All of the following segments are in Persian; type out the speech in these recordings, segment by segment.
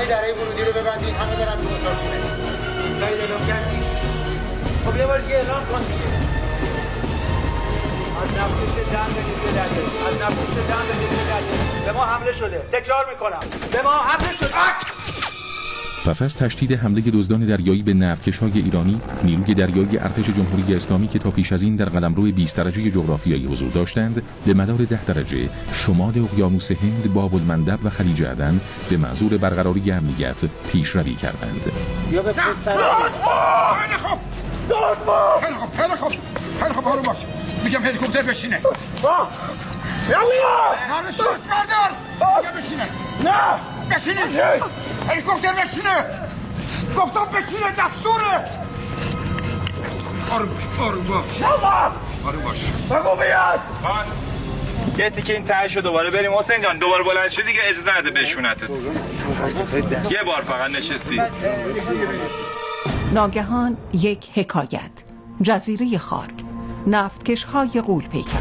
همه دره ورودی رو ببندید، همه برن تو اتاقشونه. سعید اعلام کردی؟ خب یه بار دیگه اعلام کن دیگه. از نفتش دم بدید به دریایی، از نفتش دم بدید به دریایی. به ما حمله شده. تکرار میکنم، به ما حمله شده. پس از تشدید حمله دزدان دریایی به نفتکش‌های ایرانی، نیروی دریایی ارتش جمهوری اسلامی که تا پیش از این در قلمرو 20 درجه جغرافیایی حضور داشتند، به مدار 10 درجه شمال اقیانوس هند، باب المندب و خلیج عدن به منظور برقراری امنیت پیشروی کردند. یا به سر خیلی خوب. خیلی خوب آروم باش. میگم هلیکوپتر بشینه. یالا سوس بردار. میگم بشینه. نه بشینه. هلیکوپتر بشینه. گفتم بشینه، دستوره. آروم باش. بگو بیاد. یه تیکه این تهشو دوباره بریم. حسین جان دوباره بلند شدی دیگه اجازه نده بشونتت. یه بار فقط نشستی. ناگهان یک حکایت. جزیره خارک، نفتکش‌های غول‌پیکر.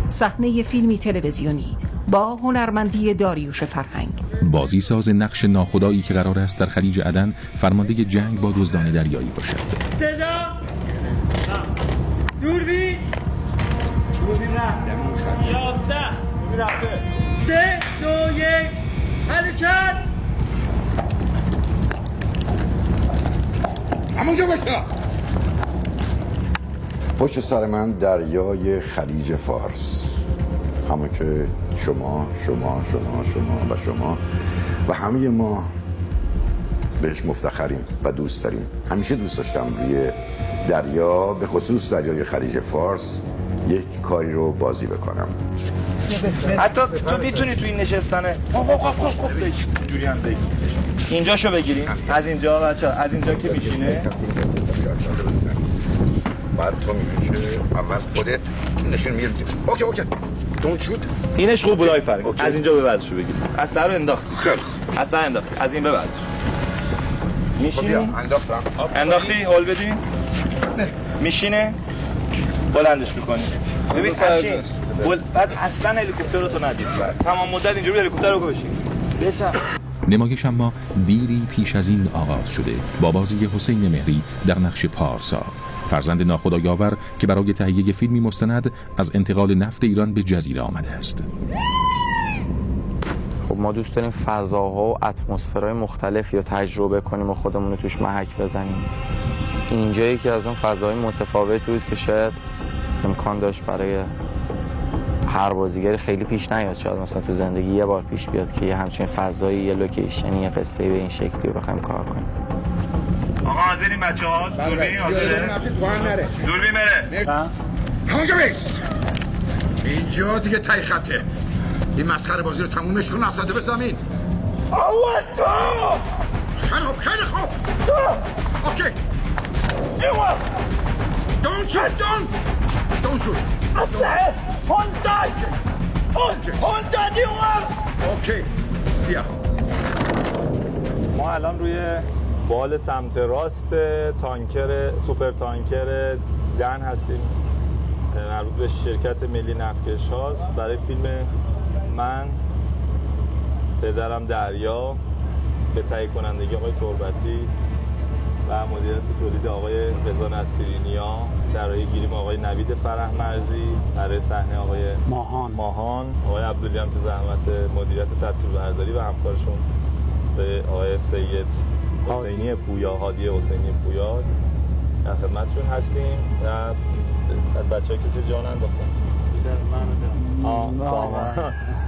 صحنه فیلمی تلویزیونی با هنرمندی داریوش فرهنگ. بازی ساز نقش ناخدایی که قرار است در خلیج عدن فرمانده جنگ با دزدان دریایی باشد. صدا دوربین رفت 11 3 2 1 حرکت. همونجا باشه. پشت سر من دریای خلیج فارس، همون که شما و همه ما بهش مفتخریم و دوست داریم. همیشه دوست داشتم روی دریا، به خصوص دریای خلیج فارس، یک کاری رو بازی بکنم. حتی تو میتونی تو این نشستنه جوری هم بگی. اینجاشو بگیریم. از اینجا بچه‌ها، از اینجا که میشینه بعد تو میگی که اول خودت نشون میدی. اوکی دونت شوت. اینش خوب بولای فرنگ. از اینجا به بعدشو بگیر. اصلا رو انداخت. خیلی اصلا انداخت. از این به بعد میشینی؟ انداختی هول بدی؟ میشینه بلندش میکنی. ببین بعد اصلا هلیکوپتر رو تو ندید. تمام مدت اینجوری هلیکوپتر رو بکشی. نمایش اما دیری پیش از این آغاز شده با بازی حسین مهری در نقش پارسا، فرزند ناخودآگاور که برای تهیه فیلمی مستند از انتقال نفت ایران به جزیره آمده است. خب ما دوست داریم فضاها و اتمسفرهای مختلفی رو تجربه کنیم و خودمون رو توش محک بزنیم. اینجا یکی از اون فضاهای متفاوتی بود که شاید امکان داشت برای هر بازیگری خیلی پیش نیاد. شاید مثلا تو زندگی یه بار پیش بیاد که یه همچین فضایی، یه لوکیشنی، یه قصه‌ای به این شکلی رو بخوایم کار کنیم. آقا حاضرین بچه‌ها؟ دوربین حاضره؟ دوربین بره. همونجا بیست. اینجا دیگه تای خطه. این مسخره بازی رو تمومش کن، افتاده به زمین. خیلی خوب. اوکی. Don't shoot. اوکی. بیا. ما الان روی بال سمت راست سوپر تانکر دن هستیم. مربوط به شرکت ملی نفتکش هاست. برای فیلم من، پدرم دریا، به تهیه کنندگی آقای تربتی و مدیریت تولید آقای رضا نصیرینیا، طراحی گیریم آقای نوید فرهمرزی، برای صحنه آقای ماهان، آقای عبدالی هم تو زحمت مدیریت تصویربرداری و همکارشون آقای سید حسینی پویا، هادی حسینی پویا در خدمتشون هستیم. از بچه‌ها کسی جان انداختن؟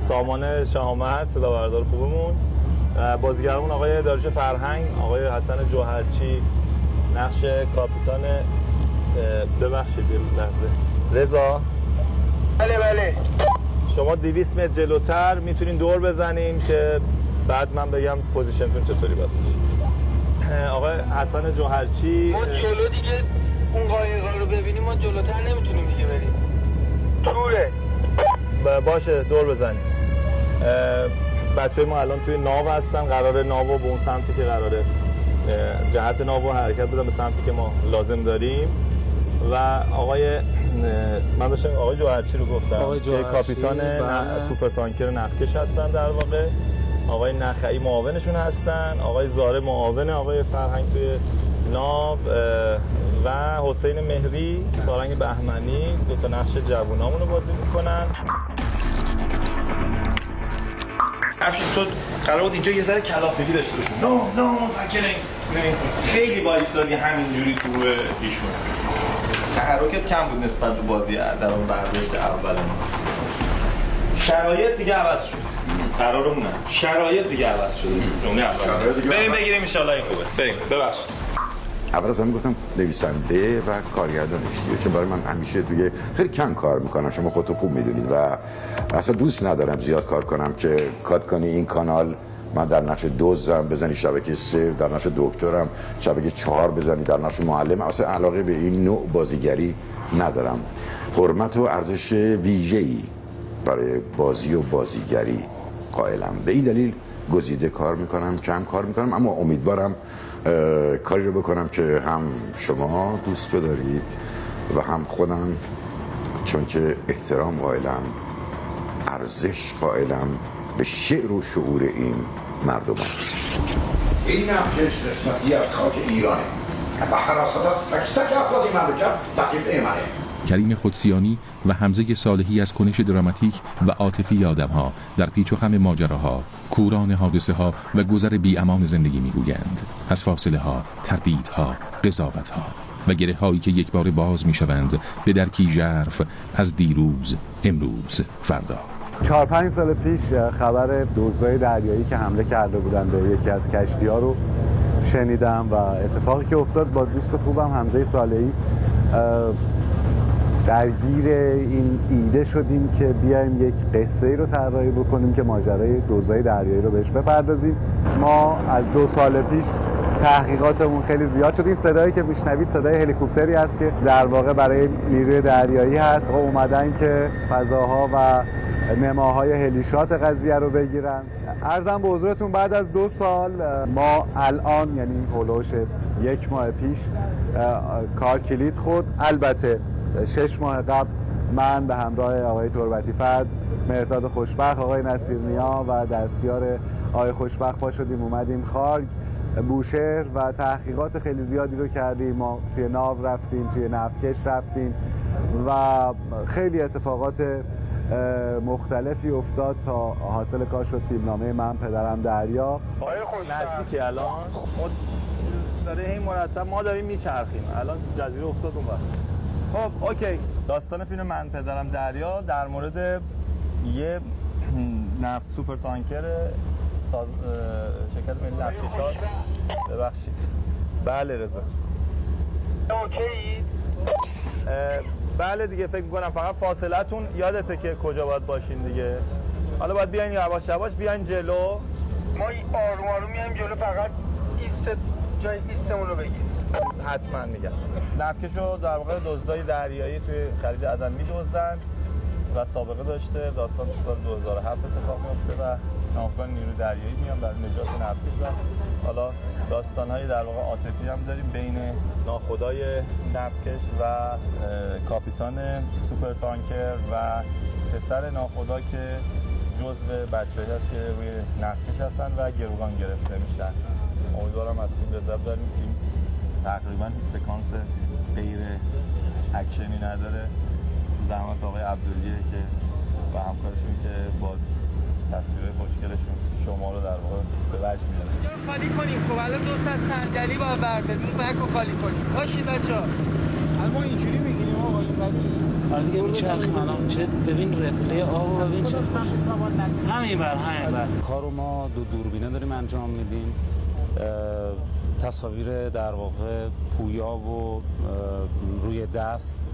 سامان شهامت صدابردار خوبمون. بازیگرمون آقای داریوش فرهنگ، آقای حسن جوهرچی نقش کاپیتان، ببخشید لحظه، رضا. بله شما 200 متر جلوتر میتونین دور بزنیم که بعد من بگم پوزیشنتون چطوری باید باشه. آقای حسن جوهرچی. ما جلو دیگه اون قایقا رو ببینیم، ما جلوتر نمیتونیم دیگه بریم. دوره. باشه دور بزنیم. بچه ما الان توی ناو هستن، قراره ناو به اون سمتی که قراره جهت ناو حرکت بدن به سمتی که ما لازم داریم. و من داشتم آقای جوهرچی رو گفتم که کاپیتان سوپر تانکر نفتکش هستن در واقع. آقای نخعی معاونشون هستن، آقای زاره معاون آقای فرهنگ توی ناو و حسین مهری سارنگ بهمنی دو تا نقش جوونامون رو بازی میکنن. افشین تو قرار بود اینجا یه ذره کلافگی داشته باشی. نه مفکرین خیلی وایسادی همینجوری تو ایشون. تحرکت کم بود نسبت به بازی در اون برداشت اول ما. شرایط دیگه عوض شد. قرارمونه شرایط دیگه عوض شده. جمله اول بریم بگیریم ان شاءالله این خوبه. بریم ببخشید. اول از همه گفتم نویسنده و کارگردانش دیگه، چون برای من همیشه توی خیلی کم کار میکنم، شما خودتون خوب میدونید و اصلا دوست ندارم زیاد کار کنم که کات کنی این کانال من در نقش دوزم بزنی شبکه 3، در نقش دکترم شبکه 4 بزنی در نقش معلم. اصلا علاقه به این نوع بازیگری ندارم. حرمت و ارزش ویژه‌ای برای بازی و بازیگری قائلم. به این دلیل گزیده کار میکنم، کم کار میکنم، اما امیدوارم کاری رو بکنم که هم شما دوست بدارید و هم خودم، چون که احترام قائلم، ارزش قائلم به شعر و شعور این مردم. این نقش قسمتی از خاک ایرانه و حراست از تک تک افراد مملکت وظیفه منه. کریم خودسیانی و حمزه صالحی از کنش دراماتیک و عاطفی آدم‌ها در پیچ و خم ماجراها، کوران حادثه‌ها و گذر بی‌امان زندگی می‌گویند. از فاصله‌ها، تردیدها، قضاوت‌ها و گره‌هایی که یک بار باز می‌شوند به درکی ژرف از دیروز، امروز، فردا. 4-5 سال پیش خبر دزدای دریایی که حمله کرده بودند به یکی از کشتی‌ها رو شنیدم و اتفاقی که افتاد با دوست خوبم حمزه صالحی درگیر این ایده شدیم که بیایم یک قصه‌ای رو طراحی بکنیم که ماجرای دزدای دریایی رو بهش بپردازیم. ما از 2 سال پیش تحقیقاتمون خیلی زیاد شد. این صدایی که میشنوید صدای هلیکوپتری است که در واقع برای نیروی دریایی هست و اومدن که فضاها و نماهای هلیشات قضیه رو بگیرن. عرضم به حضورتون بعد از 2 سال ما الان، یعنی هولوش 1 ماه پیش، کار کلید خورد. البته 6 ماه قبل من به همراه آقای تربتی فرد، مرداد خوشبخت، آقای نصیرنیا و دستیار آقای خوشبخت پا شدیم اومدیم خارج بوشهر و تحقیقات خیلی زیادی رو کردیم. ما توی ناو رفتیم، توی نفتکش رفتیم و خیلی اتفاقات مختلفی افتاد تا حاصل کار شد فیلمنامه من پدرم دریا. نزدیکی الان داره این مرتب ما داریم میچرخیم. الان جزیره افتاد اون وقت. خب اوکی، داستان فیلم من پدرم دریا در مورد یه نفت سوپر تانکر شرکت ملی نفتکشات. ببخشید. بله رضا. اوکی. بله دیگه، فکر می‌کنم فقط فاصلتون یادته که کجا باید باشین دیگه. حالا باید بیاین یواش یواش بیاین جلو. ما آروم آروم میایم جلو، فقط جای ایستمون رو بگیر. حتما میگم. نفتکشو در واقع دزدای دریایی توی خلیج عدن می‌دزدن و سابقه داشته. داستان تو سال 2007 اتفاق میفته و ناوگان نیروی دریایی میان برای نجات نفتکش و حالا داستان‌های در واقع عاطفی هم داریم بین ناخدای نفتکش و کاپیتان سوپر تانکر و پسر ناخدا که جزو بچه‌ای هست که روی نفتکش هستن و گروگان گرفته میشن. امیدوارم از فیلم لذت داریم. فیلم تقریبا هیچ سکانس غیر اکشنی نداره. زحمت آقای عبدالیه که با همکارشون که با تصویرهای خوشگلشون شما رو در واقع به وجه میارن. خالی کنیم. خب الان دوست از صندلی با برداریم بک رو خالی کنیم. باشید بچه‌ها. ما اینجوری میگیریم آقا این آره دیگه میچرخیم الان. چه ببین رفله آب و ببین چه خوش. همین بر کارو ما 2 دوربینه داریم انجام میدیم. تصاویر در واقع پویا و روی دست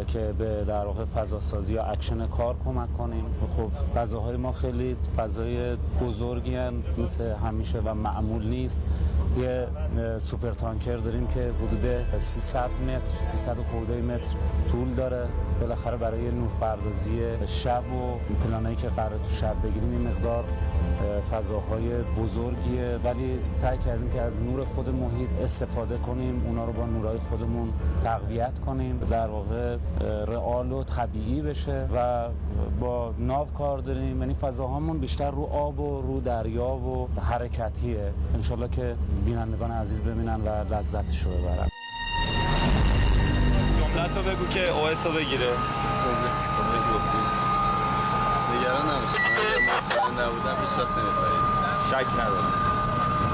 که به در واقع فضاسازی یا اکشن کار کمک کنیم. خب فضاهای ما خیلی فضای بزرگی هستند مثل همیشه و معمول نیست. یه سوپر تانکر داریم که حدود 300 متر 300 خورده متر طول داره بالاخره برای نورپردازی شب و پلانایی که قراره تو شب بگیریم این مقدار فضاهای بزرگیه، ولی سعی کردیم که از نور خود محیط استفاده کنیم، اونا رو با نورهای خودمون تقویت کنیم، در واقع رئال و طبیعی بشه و با ناو کار داریم، یعنی فضاهامون بیشتر رو آب و رو دریا و حرکتیه. انشالله که بینندگان عزیز ببینن و لذتش رو ببرن. جملت رو بگو که OS رو بگیره. نگران نباشه، من مطمئن نبودم هیچ وقت نمی‌پرید. شک ندارم.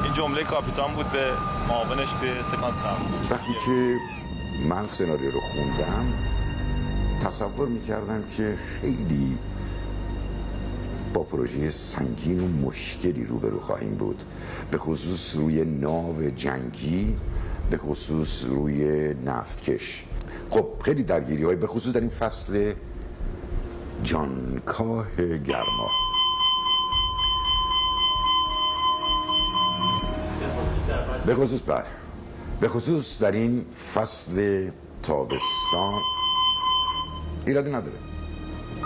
این جمله کاپیتان بود به معاونش توی سکانس هم. وقتی که من سناریو رو خوندم تصور میکردم که خیلی با پروژه سنگین و مشکلی روبرو خواهیم بود، به خصوص روی ناو جنگی، به خصوص روی نفتکش. خب خیلی درگیری های به خصوص در این فصل جانکاه گرما. به خصوص در این فصل تابستان ایرادی نداره،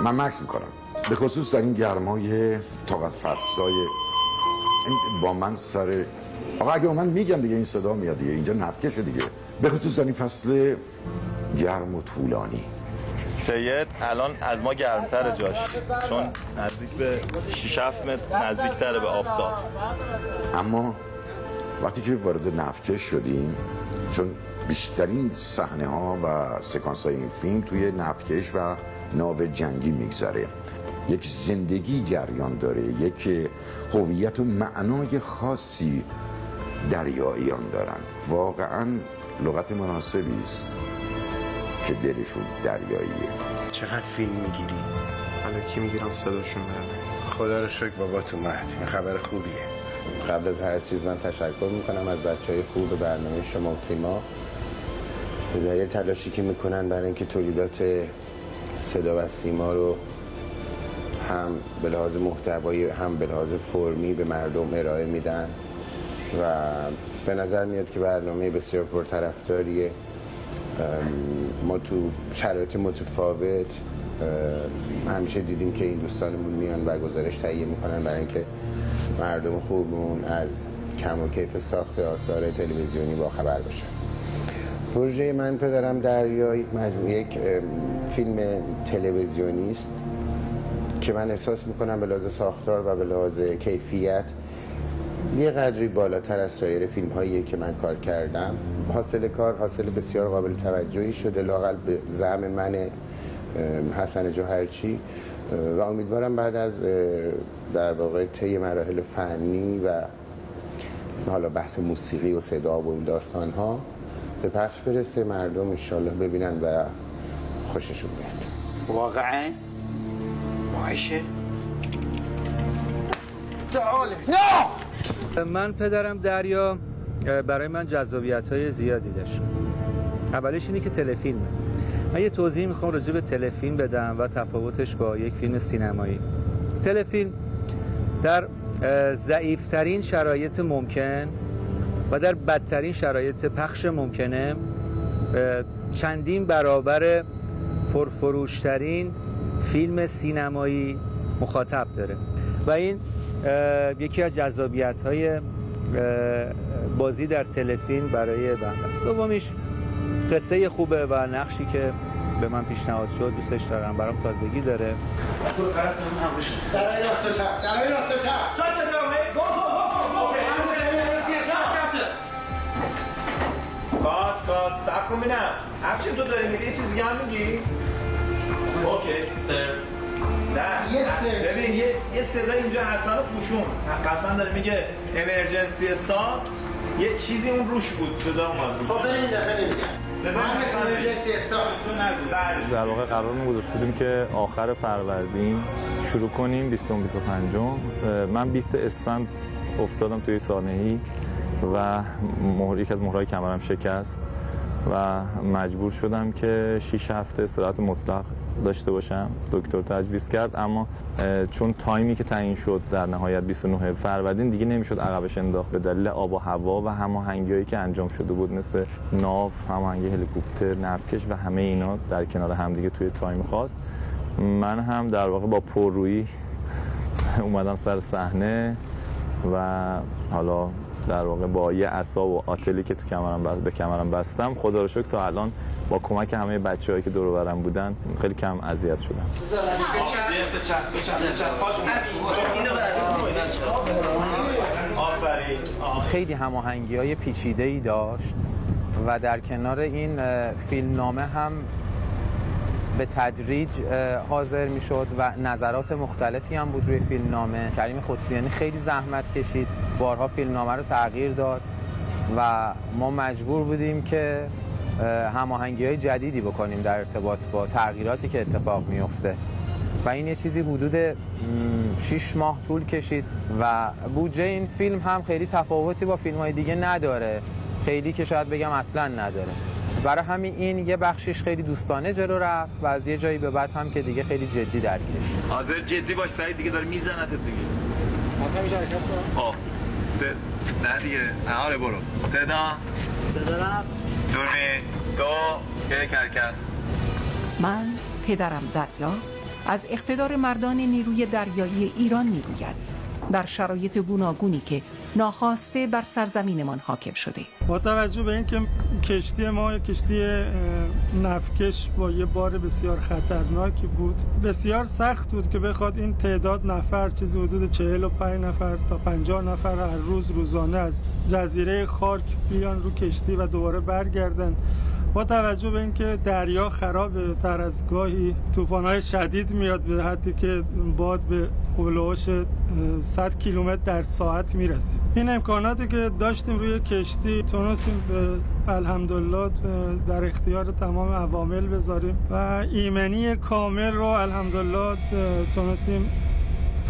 من مکس میکنم، به خصوص در این گرمای طاقت فرسای با من سر آقا اگه من میگم دیگه این صدا میاد دیگه، اینجا نفتکشه دیگه، به خصوص در این فصل گرم و طولانی. سید الان از ما گرمتره جاش، چون نزدیک به 6-7 متر نزدیکتره به آفتاب. اما وقتی که وارد نفتکش شدیم، چون بیشترین صحنه ها و سکانس های این فیلم توی نفتکش و ناو جنگی میگذره، یک زندگی جریان داره، یک هویت و معنای خاصی دریاییان دارن. واقعا لغت مناسبی است که دلشون دریاییه. چقدر فیلم میگیری؟ حالا کی میگیرم صداشون برمه؟ خدا رو شکر بابا تو مهد، این خبر خوبیه. قبل از هر چیز من تشکر میکنم از بچهای خوب برنامه شما و سیما به دلیل تلاشی که میکنن برای اینکه تولیدات صدا و سیما رو هم به لحاظ محتوایی هم به لحاظ فرمی به مردم ارائه میدن و به نظر میاد که برنامه بسیار پرطرفداریه. ما تو شرایط متفاوت همیشه دیدیم که این دوستانمون میان و گزارش تهیه میکنن برای اینکه مردم خوبمون از کم و کیف ساخت آثار تلویزیونی با خبر باشن. پروژه من پدرم دریا یک فیلم تلویزیونی است که من احساس میکنم به لحاظ ساختار و به لحاظ کیفیت یه قدری بالاتر از سایر فیلم هایی که من کار کردم. حاصل کار حاصل بسیار قابل توجهی شده، لااقل به زعم من حسن جوهرچی، و امیدوارم بعد از در واقع طی مراحل فنی و حالا بحث موسیقی و صدا و این داستان ها به پخش برسه، مردم انشالله ببینن و خوششون بیاد. واقعا؟ باشه؟ تعالی نه! من پدرم دریا برای من جذابیت‌های زیادی داشت. اولش اینه که تلفیلمه. من یه توضیح میخوام راجع به تلفیلم بدم و تفاوتش با یک فیلم سینمایی. تلفیلم در ضعیفترین شرایط ممکن و در بدترین شرایط پخش ممکنه چندین برابر پرفروشترین فیلم سینمایی مخاطب داره و این یکی از جذابیت‌های بازی در تلفیلم برای بنده است. دومیش قصه خوبه و نقشی که به من پیشنهاد شد دوستش دارم، برام تازگی داره. در این راست چپ، در این راست چپ. کات صبر کن ببینم. افشین تو داری میگی یه چیز دیگه هم میگی؟ اوکی سر. نه ببین یه صدا اینجا حسن رو پوشون. حسن داره میگه امرجنسی استاپ، یه چیزی اون روش بود صدا اومد. خب بریم دفعه نمیگم. امرجنسی استاپ. در واقع قرار گذاشته بودیم که آخر فروردین شروع کنیم 20-25. من 20 اسفند افتادم توی سانحه‌ای و یکی از مهرهای کمرم شکست و مجبور شدم که 6 هفته استراحت مطلق داشته باشم. دکتر تجویز کرد، اما چون تایمی که تعیین شد در نهایت 29 فروردین دیگه نمیشد عقبش انداخت به دلیل آب و هوا و هماهنگی‌هایی که انجام شده بود، مثل ناو، هماهنگی هلیکوپتر، نفتکش و همه اینا در کنار همدیگه توی تایم خاص. من هم در واقع با پررویی اومدم سر صحنه و حالا در واقع با یه عصا و آتلی که تو به کمرم بستم، خدا رو شکر تا الان با کمک همه بچه‌هایی که دور و برم بودن خیلی کم اذیت شدم. خیلی هماهنگی‌های پیچیده‌ای داشت و در کنار این فیلمنامه هم به تدریج حاضر میشد و نظرات مختلفی هم بود روی فیلمنامه. کریم قدسیانی خیلی زحمت کشید، بارها فیلمنامه رو تغییر داد و ما مجبور بودیم که هماهنگی‌های جدیدی بکنیم در ارتباط با تغییراتی که اتفاق میفته و این یه چیزی حدود 6 ماه طول کشید و بودجه این فیلم هم خیلی تفاوتی با فیلم‌های دیگه نداره، خیلی که شاید بگم اصلاً نداره. برای همین این یه بخشش خیلی دوستانه جلو رفت و از یه جایی به بعد هم که دیگه خیلی جدی درگیرش شد. حاضر جدی باش، سعید دیگه داره میزنتت دیگه. مثلا میشه حرکت کنم؟ نه دیگه، آره برو. صدا دورمی دو یک حرکت. من پدرم دریا از اقتدار مردان نیروی دریایی ایران میگوید در شرایط گوناگونی که ناخواسته بر سرزمینمان حاکم شده. با توجه به اینکه کشتی ما کشتی نفتکش با یه بار بسیار خطرناکی بود، بسیار سخت بود که بخواد این تعداد نفر، چیزی حدود 45 نفر تا 50 نفر هر روزانه از جزیره خارک بیان رو کشتی و دوباره برگردن. با توجه به اینکه دریا خرابه، تر از گاهی طوفان‌های شدید میاد به حدی که باد به هولوش 100 کیلومتر در ساعت میرسه. این امکاناتی که داشتیم روی کشتی تونستیم الحمدلله در اختیار تمام عوامل بذاریم و ایمنی کامل رو الحمدلله تونستیم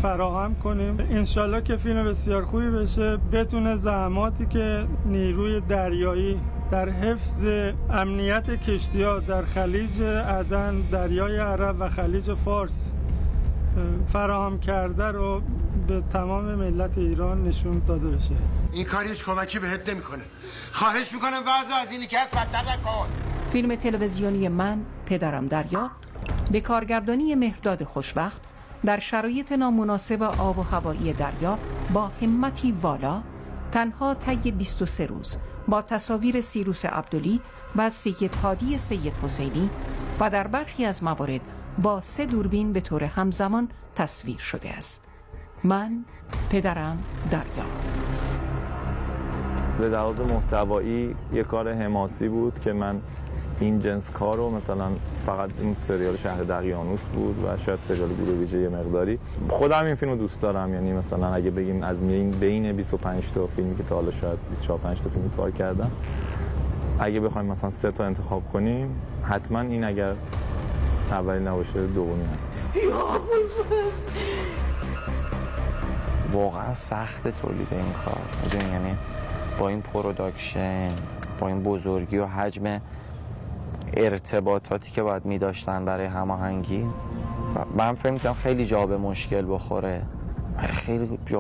فراهم کنیم. انشالله که فیلم بسیار خوبی بشه، بتونه زحماتی که نیروی دریایی در حفظ امنیت کشتی‌ها در خلیج عدن، دریای عرب و خلیج فارس فراهم کرده رو به تمام ملت ایران نشون داده بشه. این کاری هیچ کمکی بهت نمیکنه. خواهش میکنم وضع از اینی که هست بدتر نکن. فیلم تلویزیونی من پدرم دریا به کارگردانی مهرداد خوشبخت در شرایط نامناسب آب و هوایی دریا با همتی والا تنها طی 23 روز با تصاویر سیروس عبدلی و سید هادی سید حسینی و در برخی از موارد با 3 دوربین به طور همزمان تصویر شده است. من پدرم دریا. به لحاظ محتوایی یه کار حماسی بود که من این جنس کار رو مثلا فقط این سریال شهر دقیانوس بود و شاید سریال گروه ویژه یه مقداری. خودم این فیلم رو دوست دارم، یعنی مثلا اگه بگیم از بین 25 تا فیلمی که تا حالا شاید 24-25 تا فیلمی کار کردم، اگه بخوایم مثلا 3 تا انتخاب کنیم، حتما این اگر اولی نباشه دومی هست. واقعا سخت تولید این کار، یعنی با این پروداکشن، با این بزرگی و حجم ارتباطاتی که باید می داشتن برای هماهنگی، من فکر می‌کنم خیلی جا به مشکل بخوره.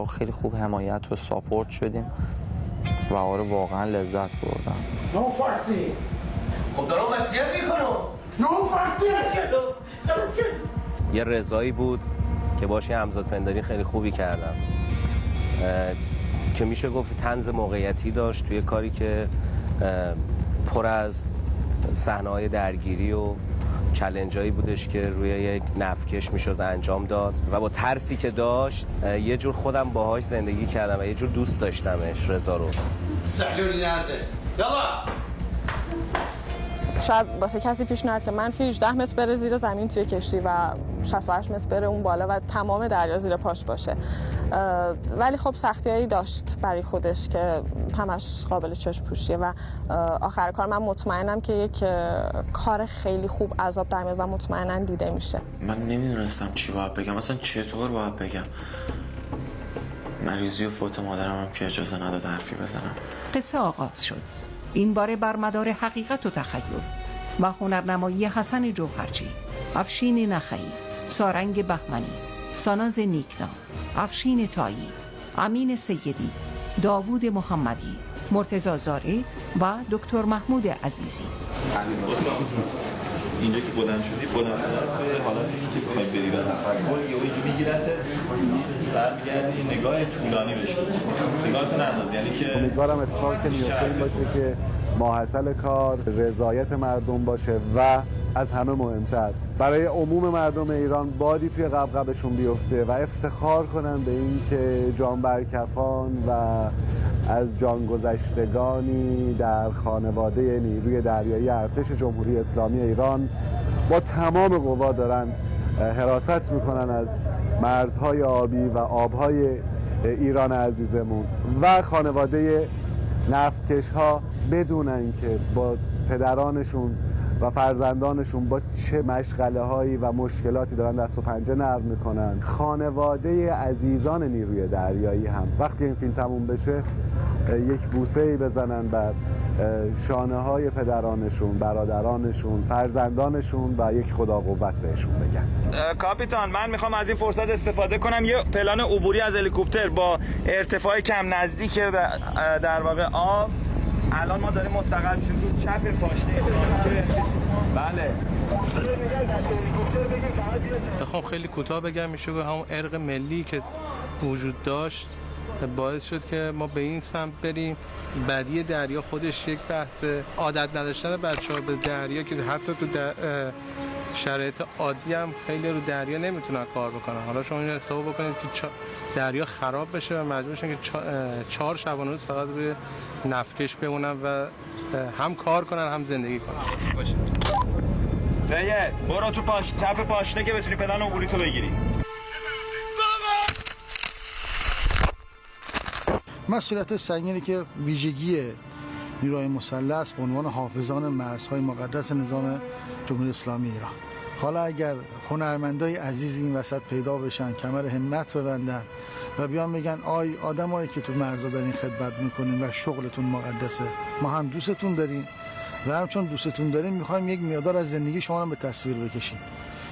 خیلی خوب حمایت و ساپورت شدیم و آره واقعا لذت بردم. نو فارسی. خب دارم وصیت میکنم. نو فارسی. یه رضایی بود که باشه همزاد پنداری خیلی خوبی کردم، که میشه گفت طنز موقعیتی داشت توی کاری که پر از صحنه‌های درگیری و چالنجایی بودش که روی یک نفتکش میشد انجام داد و با ترسی که داشت یه جور خودم باهاش زندگی کردم و یه جور دوست داشتمش رضا رو. سلولی نازه. یلا. شاید واسه کسی پیش نیاد که منفی 18 متر بره زیر زمین توی کشتی و 68 متر بره اون بالا و تمام دریا زیر پاش باشه، ولی خب سختیایی داشت برای خودش که همش قابل چشم پوشیه و آخر کار من مطمئنم که یک کار خیلی خوب عذاب در میاد و مطمئنا دیده میشه. من نمیدونستم چی باید بگم، اصلا چطور باید بگم. مریضی و فوت مادرم هم که اجازه نداد حرفی بزنم. قصه آغاز شد. این باره بر مدار حقیقت و تخیل و هنرنمایی حسن جوهرچی، افشین نخعی، سارنگ بهمنی، ساناز نیکنا، افشین تایی، امین سیدی، داوود محمدی، مرتضی زاره و دکتر محمود عزیزی. اینجا که بلند شدی به حالتی که بخوای بری به نفر گل یهو اینجا میگیرته برمیگردی نگاه طولانی بهش سیگارتو ننداز، یعنی که امیدوارم اتفاقی که میفته این باشه که ماحصل کار رضایت مردم باشه و از همه مهمتر برای عموم مردم ایران بادی توی قبقبشون بیفته و افتخار کنن به این که جانبرکفان و از جانگذشتگانی در خانواده نیروی دریایی ارتش جمهوری اسلامی ایران با تمام قوا دارن حراست میکنن از مرزهای آبی و آبهای ایران عزیزمون و خانواده نفتکش ها بدونن که با پدرانشون و فرزندانشون با چه مشغله هایی و مشکلاتی دارن دست و پنجه نرم میکنن. خانواده عزیزان نیروی دریایی هم وقتی این فیلم تموم بشه یک بوسه‌ای بزنن بر شانه های پدرانشون، برادرانشون، فرزندانشون و یک خدا قوت بهشون بگن. کاپیتان، من میخوام از این فرصت استفاده کنم یه پلان عبوری از هلیکوپتر با ارتفاع کم نزدیک به در واقع آب. الان ما داریم مستقر میشیم رو چپ پاشنه که بله. خب خیلی کوتاه بگم میشه که همون ارق ملی که وجود داشت باعث شد که ما به این سمت بریم. بدی دریا خودش یک بحث عادت نداشتن بچه‌ها به دریا که حتی تو شرایط عادی هم خیلی رو دریا نمیتونن کار بکنن. حالا شما این حساب بکنید که دریا خراب بشه و مجبور شن که 4 شبانه روز فقط روی نفتکش بمونن و هم کار کنن هم زندگی کنن. سید برو تو چپ پاشنه که بتونی پلان عبوری تو بگیری. مسئولیت سنگینی که ویژگی نیروهای مسلح به عنوان حافظان مرزهای مقدس نظام جمهوری اسلامی ایران. حالا اگر هنرمندای عزیز این وسط پیدا بشن، کمر همت ببندن و بیان بگن آی آدمایی که تو مرزا دارین خدمت میکنین و شغلتون مقدسه، ما هم دوستتون داریم و همچون دوستتون داریم میخوایم یک مقدار از زندگی شما رو به تصویر بکشیم.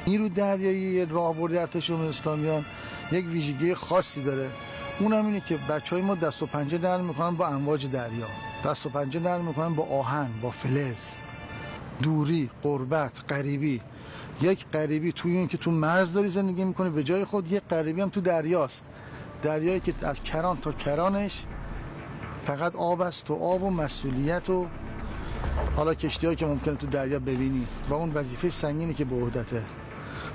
نیروی دریایی راهبردی ارتش جمهوری اسلامی یک ویژگی خاصی داره، اونم اینه که بچهای ما دست و پنجه نرم میکنن با امواج دریا، دست و پنجه نرم میکنن با آهن، با فلز، دوری، غربت، غریبی. یک غریبی توی اون که تو مرز داری زندگی میکنی، به جای خود یک غریبی هم تو دریاست. دریایی که از کران تا کرانش فقط آب است و آب و مسئولیت و حالا کشتی‌هایی که ممکنه تو دریا ببینی و اون وظیفه سنگینی که به عهدته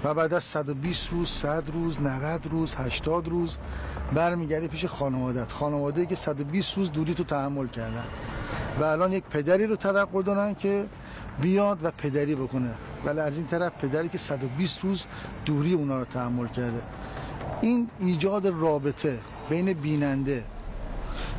و بعد از 120 روز، 100 روز، 90 روز، 80 روز برمیگردی پیش خانواده‌ای که 120 روز دوری تو تحمل کردن و الان یک پدری رو توقع دارن که بیاد و پدری بکنه، ولی از این طرف پدری که 120 روز دوری اونا رو تحمل کرده. این ایجاد رابطه بین بیننده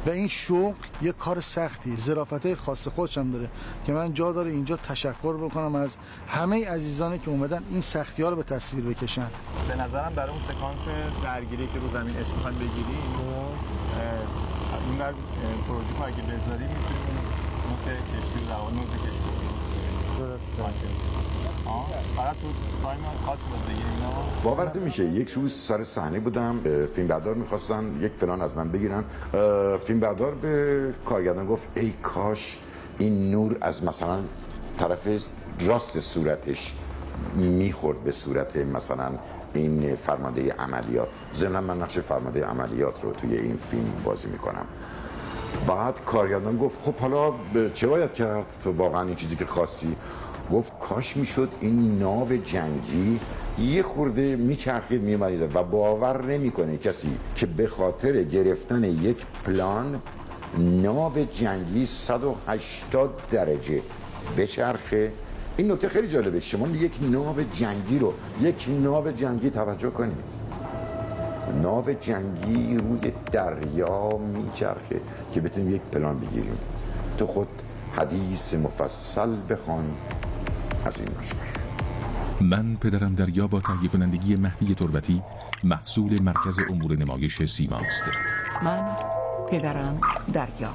و این شغل یه کار سختی، ظرافت‌های خاص خودش هم داره که من جا داره اینجا تشکر بکنم از همه عزیزانی که اومدن این سختی‌ها رو به تصویر بکشن. به نظرم برای اون سکانس درگیری که رو زمین عشق می‌خوایم بگیریم این بر پروژه اگه بذاریم می‌تونیم نوت کشتی رو در نوت کشتی درسته. فقط تو تایم خاص بگیریم. باورتون میشه یک روز سر صحنه بودم، فیلمبردار میخواستن یک پلان از من بگیرن. فیلمبردار به کارگردان گفت ای کاش این نور از مثلا طرف راست صورتش میخورد به صورت مثلا این فرمانده عملیات. ضمن من نقش فرمانده عملیات رو توی این فیلم بازی میکنم. بعد کارگردان گفت خب حالا چه باید کرد تو واقعا این چیزی که خواستی؟ گفت کاش میشد این ناو جنگی یه خورده میچرخید میومدید و باور نمیکنه کسی که به خاطر گرفتن یک پلان ناو جنگی 180 درجه بچرخه. این نکته خیلی جالبه، شما یک ناو جنگی توجه کنید، ناو جنگی روی دریا میچرخه که بتونیم یک پلان بگیریم. تو خود حدیث مفصل بخوان از این مشور. من پدرم دریا با تهیه کنندگی مهدی تربتی، محصول مرکز امور نمایش سیماست. من پدرم دریا.